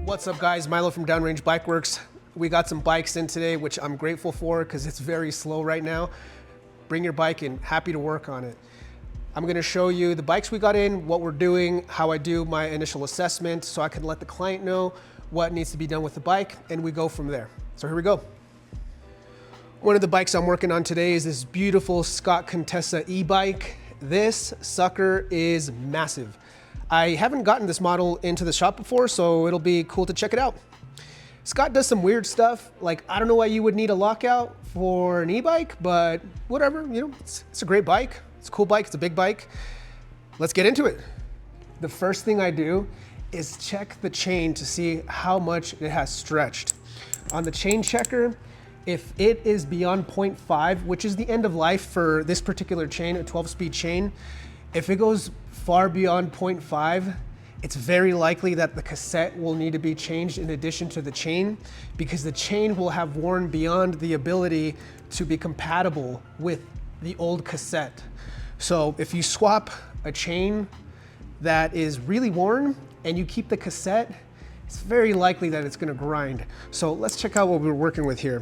What's up guys, Milo from Downrange Bike Works. We got some bikes in today, which I'm grateful for because it's very slow right now. Bring your bike in, happy to work on it. I'm gonna show you the bikes we got in, what we're doing, how I do my initial assessment so I can let the client know what needs to be done with the bike, and we go from there. So here we go. One of the bikes I'm working on today is this beautiful Scott Contessa e-bike. This sucker is massive. I haven't gotten this model into the shop before, so it'll be cool to check it out. Scott does some weird stuff, like I don't know why you would need a lockout for an e-bike, but whatever, you know, it's a great bike. It's a cool bike, it's a big bike. Let's get into it. The first thing I do is check the chain to see how much it has stretched. On the chain checker, if it is beyond 0.5, which is the end of life for this particular chain, a 12-speed chain, if it goes far beyond 0.5, it's very likely that the cassette will need to be changed in addition to the chain, because the chain will have worn beyond the ability to be compatible with the old cassette. So if you swap a chain that is really worn and you keep the cassette, it's very likely that it's gonna grind. So let's check out what we're working with here.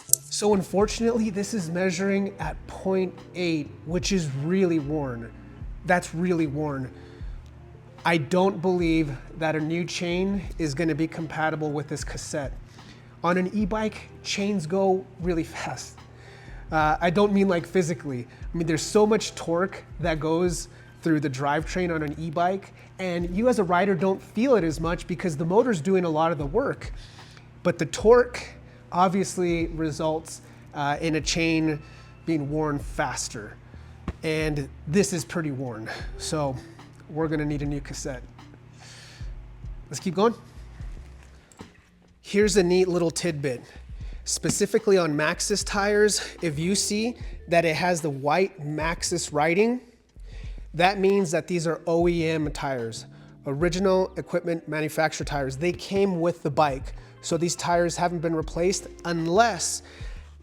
So unfortunately, this is measuring at 0.8, which is really worn. That's really worn. I don't believe that a new chain is gonna be compatible with this cassette. On an e-bike, chains go really fast. I don't mean like physically. I mean, there's so much torque that goes through the drivetrain on an e-bike, and you as a rider don't feel it as much because the motor's doing a lot of the work. But the torque obviously results in a chain being worn faster. And this is pretty worn. So we're gonna need a new cassette. Let's keep going. Here's a neat little tidbit. Specifically on Maxxis tires, if you see that it has the white Maxxis writing, that means that these are OEM tires, original equipment manufacturer tires. They came with the bike. So these tires haven't been replaced unless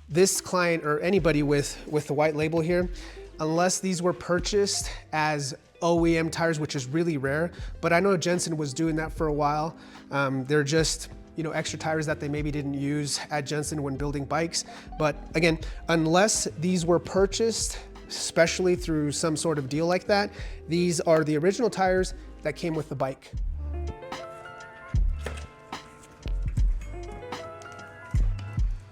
this client or anybody with the white label here, unless these were purchased as OEM tires, which is really rare. But I know Jensen was doing that for a while. They're just, you know, extra tires that they maybe didn't use at Jensen when building bikes. But again, unless these were purchased, especially through some sort of deal like that, these are the original tires that came with the bike.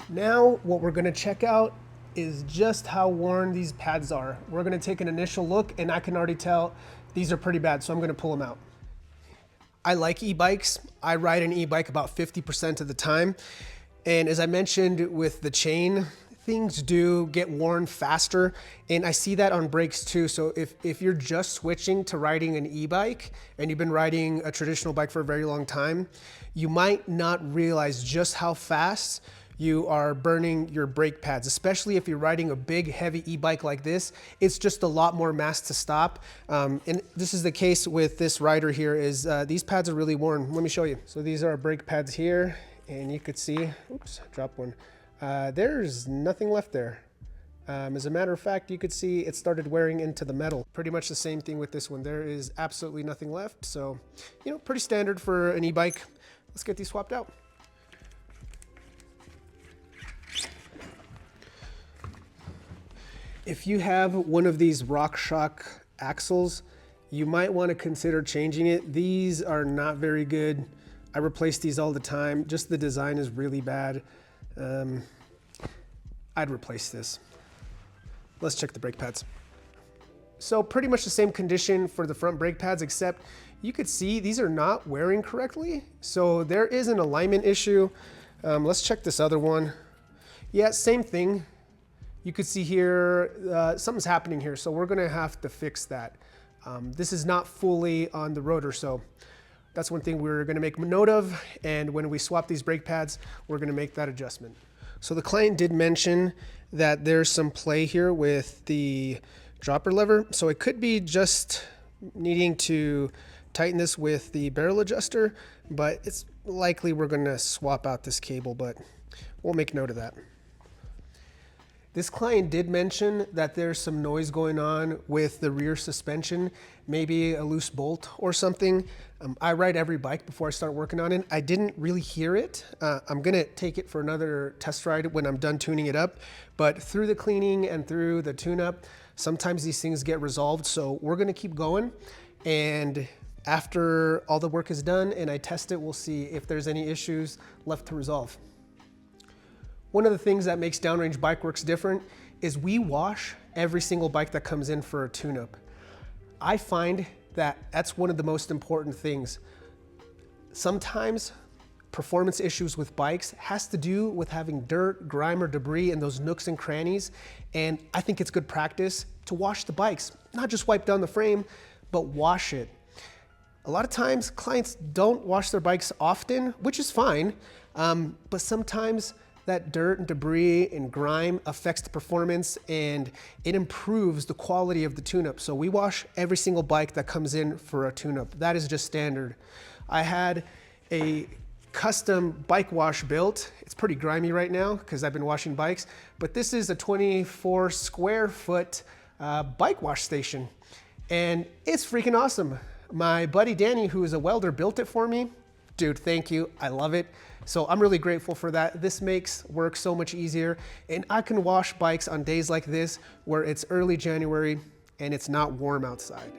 Now, what we're gonna check out is just how worn these pads are. We're gonna take an initial look, and I can already tell these are pretty bad, so I'm gonna pull them out. I like e-bikes. I ride an e-bike about 50% of the time. And as I mentioned with the chain, things do get worn faster, and I see that on brakes too. So if you're just switching to riding an e-bike and you've been riding a traditional bike for a very long time, you might not realize just how fast you are burning your brake pads, especially if you're riding a big, heavy e-bike like this. It's just a lot more mass to stop. And this is the case with this rider here, is these pads are really worn. Let me show you. So these are our brake pads here, and you could see, oops, dropped one. There's nothing left there. As a matter of fact, you could see it started wearing into the metal. Pretty much the same thing with this one. There is absolutely nothing left. So, you know, pretty standard for an e-bike. Let's get these swapped out. If you have one of these RockShox axles, you might want to consider changing it. These are not very good. I replace these all the time. Just the design is really bad. I'd replace this. Let's check the brake pads. So pretty much the same condition for the front brake pads, except you could see these are not wearing correctly. So there is an alignment issue. Let's check this other one. Yeah, same thing. You could see here, something's happening here, so we're gonna have to fix that. This is not fully on the rotor, so that's one thing we're gonna make note of, and when we swap these brake pads, we're gonna make that adjustment. So the client did mention that there's some play here with the dropper lever, so it could be just needing to tighten this with the barrel adjuster, but it's likely we're gonna swap out this cable, but we'll make note of that. This client did mention that there's some noise going on with the rear suspension, maybe a loose bolt or something. I ride every bike before I start working on it. I didn't really hear it. I'm gonna take it for another test ride when I'm done tuning it up. But through the cleaning and through the tune-up, sometimes these things get resolved. So we're gonna keep going. And after all the work is done and I test it, we'll see if there's any issues left to resolve. One of the things that makes Downrange Bike Works different is we wash every single bike that comes in for a tune-up. I find that that's one of the most important things. Sometimes performance issues with bikes has to do with having dirt, grime, or debris in those nooks and crannies. And I think it's good practice to wash the bikes, not just wipe down the frame, but wash it. A lot of times clients don't wash their bikes often, which is fine, but sometimes that dirt and debris and grime affects the performance and it improves the quality of the tune-up. So we wash every single bike that comes in for a tune-up. That is just standard. I had a custom bike wash built. It's pretty grimy right now because I've been washing bikes, but this is a 24 square foot bike wash station and it's freaking awesome. My buddy Danny, who is a welder, built it for me. Dude, thank you, I love it. So I'm really grateful for that. This makes work so much easier. And I can wash bikes on days like this where it's early January and it's not warm outside.